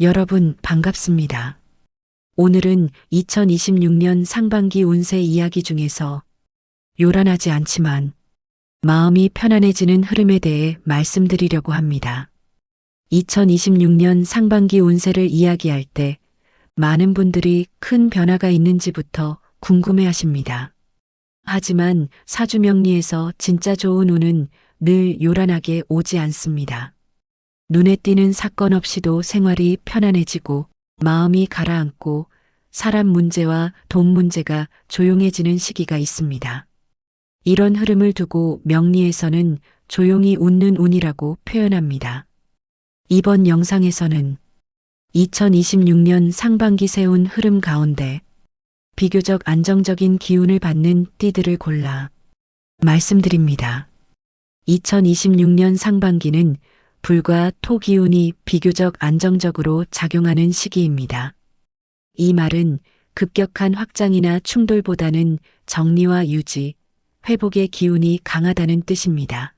여러분 반갑습니다. 오늘은 2026년 상반기 운세 이야기 중에서 요란하지 않지만 마음이 편안해지는 흐름에 대해 말씀드리려고 합니다. 2026년 상반기 운세를 이야기할 때 많은 분들이 큰 변화가 있는지부터 궁금해 하십니다. 하지만 사주명리에서 진짜 좋은 운은 늘 요란하게 오지 않습니다. 눈에 띄는 사건 없이도 생활이 편안해지고 마음이 가라앉고 사람 문제와 돈 문제가 조용해지는 시기가 있습니다. 이런 흐름을 두고 명리에서는 조용히 웃는 운이라고 표현합니다. 이번 영상에서는 2026년 상반기 세운 흐름 가운데 비교적 안정적인 기운을 받는 띠들을 골라 말씀드립니다. 2026년 상반기는 불과 토 기운이 비교적 안정적으로 작용하는 시기입니다. 이 말은 급격한 확장이나 충돌보다는 정리와 유지, 회복의 기운이 강하다는 뜻입니다.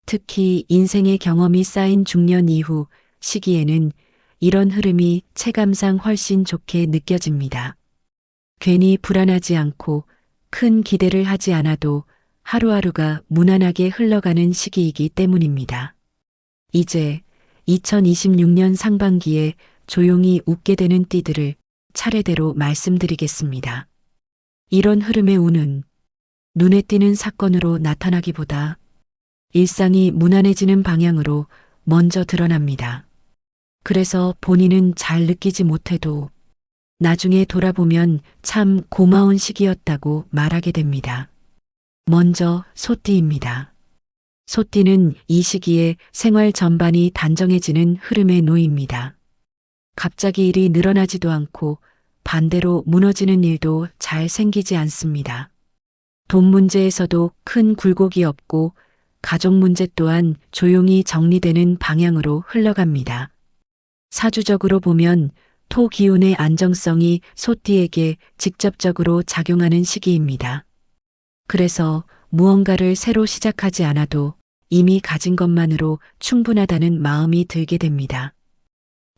특히 인생의 경험이 쌓인 중년 이후 시기에는 이런 흐름이 체감상 훨씬 좋게 느껴집니다. 괜히 불안하지 않고 큰 기대를 하지 않아도 하루하루가 무난하게 흘러가는 시기이기 때문입니다. 이제 2026년 상반기에 조용히 웃게 되는 띠들을 차례대로 말씀드리겠습니다. 이런 흐름의 운은 눈에 띄는 사건으로 나타나기보다 일상이 무난해지는 방향으로 먼저 드러납니다. 그래서 본인은 잘 느끼지 못해도 나중에 돌아보면 참 고마운 시기였다고 말하게 됩니다. 먼저 소띠입니다. 소띠는 이 시기에 생활 전반이 단정해지는 흐름에 놓입니다. 갑자기 일이 늘어나지도 않고 반대로 무너지는 일도 잘 생기지 않습니다. 돈 문제에서도 큰 굴곡이 없고 가족 문제 또한 조용히 정리되는 방향으로 흘러갑니다. 사주적으로 보면 토 기운의 안정성이 소띠에게 직접적으로 작용하는 시기입니다. 그래서 무언가를 새로 시작하지 않아도 이미 가진 것만으로 충분하다는 마음이 들게 됩니다.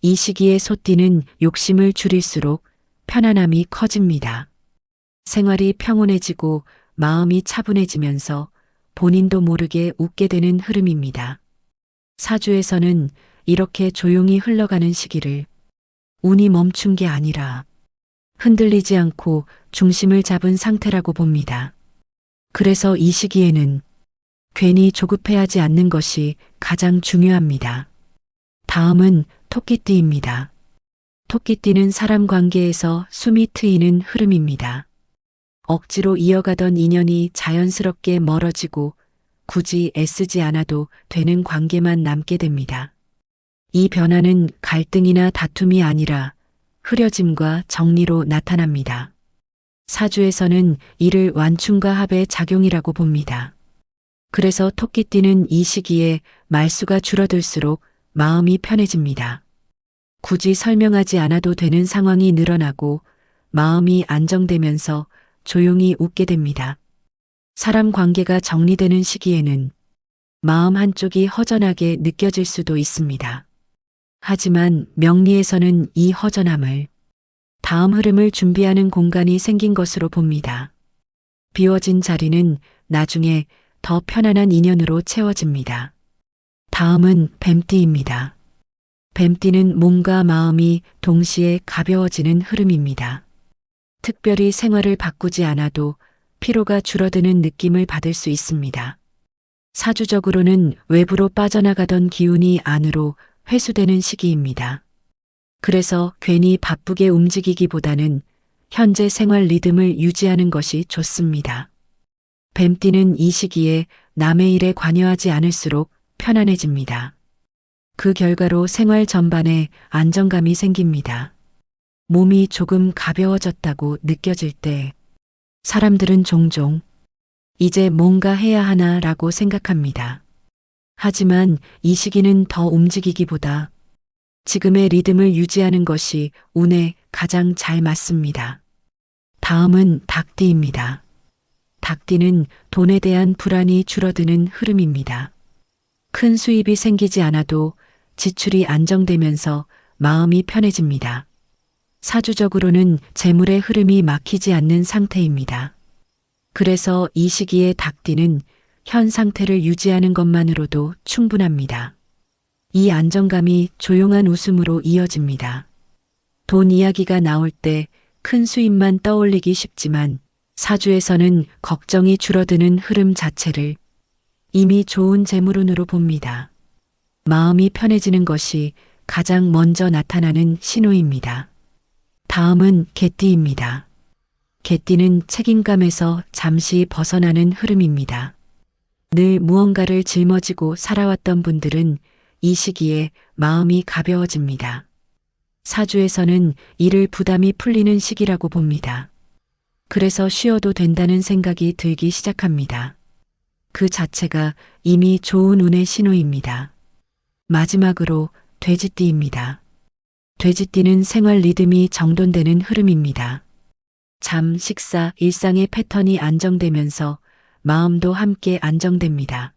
이 시기에 소띠는 욕심을 줄일수록 편안함이 커집니다. 생활이 평온해지고 마음이 차분해지면서 본인도 모르게 웃게 되는 흐름입니다. 사주에서는 이렇게 조용히 흘러가는 시기를 운이 멈춘 게 아니라 흔들리지 않고 중심을 잡은 상태라고 봅니다. 그래서 이 시기에는 괜히 조급해하지 않는 것이 가장 중요합니다. 다음은 토끼띠입니다. 토끼띠는 사람 관계에서 숨이 트이는 흐름입니다. 억지로 이어가던 인연이 자연스럽게 멀어지고 굳이 애쓰지 않아도 되는 관계만 남게 됩니다. 이 변화는 갈등이나 다툼이 아니라 흐려짐과 정리로 나타납니다. 사주에서는 이를 완충과 합의 작용이라고 봅니다. 그래서 토끼띠는 이 시기에 말수가 줄어들수록 마음이 편해집니다. 굳이 설명하지 않아도 되는 상황이 늘어나고 마음이 안정되면서 조용히 웃게 됩니다. 사람 관계가 정리되는 시기에는 마음 한쪽이 허전하게 느껴질 수도 있습니다. 하지만 명리에서는 이 허전함을 다음 흐름을 준비하는 공간이 생긴 것으로 봅니다. 비워진 자리는 나중에 더 편안한 인연으로 채워집니다. 다음은 뱀띠입니다. 뱀띠는 몸과 마음이 동시에 가벼워지는 흐름입니다. 특별히 생활을 바꾸지 않아도 피로가 줄어드는 느낌을 받을 수 있습니다. 사주적으로는 외부로 빠져나가던 기운이 안으로 회수되는 시기입니다. 그래서 괜히 바쁘게 움직이기보다는 현재 생활 리듬을 유지하는 것이 좋습니다. 뱀띠는 이 시기에 남의 일에 관여하지 않을수록 편안해집니다. 그 결과로 생활 전반에 안정감이 생깁니다. 몸이 조금 가벼워졌다고 느껴질 때 사람들은 종종 이제 뭔가 해야 하나라고 생각합니다. 하지만 이 시기는 더 움직이기보다 지금의 리듬을 유지하는 것이 운에 가장 잘 맞습니다. 다음은 닭띠입니다. 닭띠는 돈에 대한 불안이 줄어드는 흐름입니다. 큰 수입이 생기지 않아도 지출이 안정되면서 마음이 편해집니다. 사주적으로는 재물의 흐름이 막히지 않는 상태입니다. 그래서 이 시기에 닭띠는 현 상태를 유지하는 것만으로도 충분합니다. 이 안정감이 조용한 웃음으로 이어집니다. 돈 이야기가 나올 때 큰 수입만 떠올리기 쉽지만 사주에서는 걱정이 줄어드는 흐름 자체를 이미 좋은 재물운으로 봅니다. 마음이 편해지는 것이 가장 먼저 나타나는 신호입니다. 다음은 개띠입니다. 개띠는 책임감에서 잠시 벗어나는 흐름입니다. 늘 무언가를 짊어지고 살아왔던 분들은 이 시기에 마음이 가벼워집니다. 사주에서는 일을 부담이 풀리는 시기라고 봅니다. 그래서 쉬어도 된다는 생각이 들기 시작합니다. 그 자체가 이미 좋은 운의 신호입니다. 마지막으로 돼지띠입니다. 돼지띠는 생활 리듬이 정돈되는 흐름입니다. 잠, 식사, 일상의 패턴이 안정되면서 마음도 함께 안정됩니다.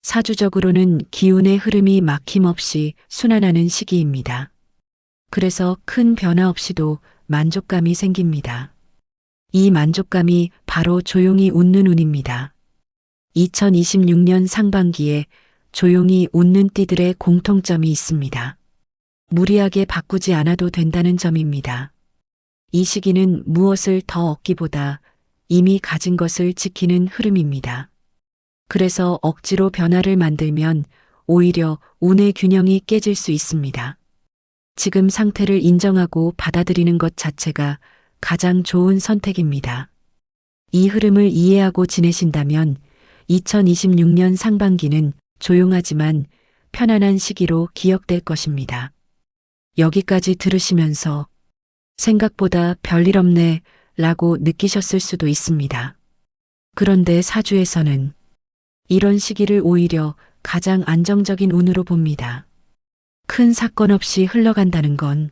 사주적으로는 기운의 흐름이 막힘없이 순환하는 시기입니다. 그래서 큰 변화 없이도 만족감이 생깁니다. 이 만족감이 바로 조용히 웃는 운입니다. 2026년 상반기에 조용히 웃는 띠들의 공통점이 있습니다. 무리하게 바꾸지 않아도 된다는 점입니다. 이 시기는 무엇을 더 얻기보다 이미 가진 것을 지키는 흐름입니다. 그래서 억지로 변화를 만들면 오히려 운의 균형이 깨질 수 있습니다. 지금 상태를 인정하고 받아들이는 것 자체가 가장 좋은 선택입니다. 이 흐름을 이해하고 지내신다면 2026년 상반기는 조용하지만 편안한 시기로 기억될 것입니다. 여기까지 들으시면서 생각보다 별일 없네 라고 느끼셨을 수도 있습니다. 그런데 사주에서는 이런 시기를 오히려 가장 안정적인 운으로 봅니다. 큰 사건 없이 흘러간다는 건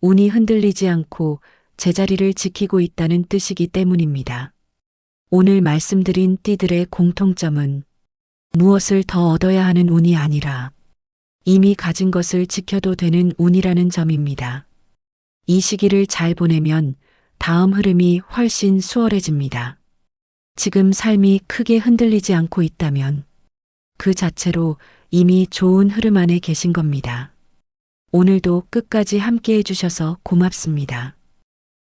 운이 흔들리지 않고 제자리를 지키고 있다는 뜻이기 때문입니다. 오늘 말씀드린 띠들의 공통점은 무엇을 더 얻어야 하는 운이 아니라 이미 가진 것을 지켜도 되는 운이라는 점입니다. 이 시기를 잘 보내면 다음 흐름이 훨씬 수월해집니다. 지금 삶이 크게 흔들리지 않고 있다면 그 자체로 이미 좋은 흐름 안에 계신 겁니다. 오늘도 끝까지 함께 해주셔서 고맙습니다.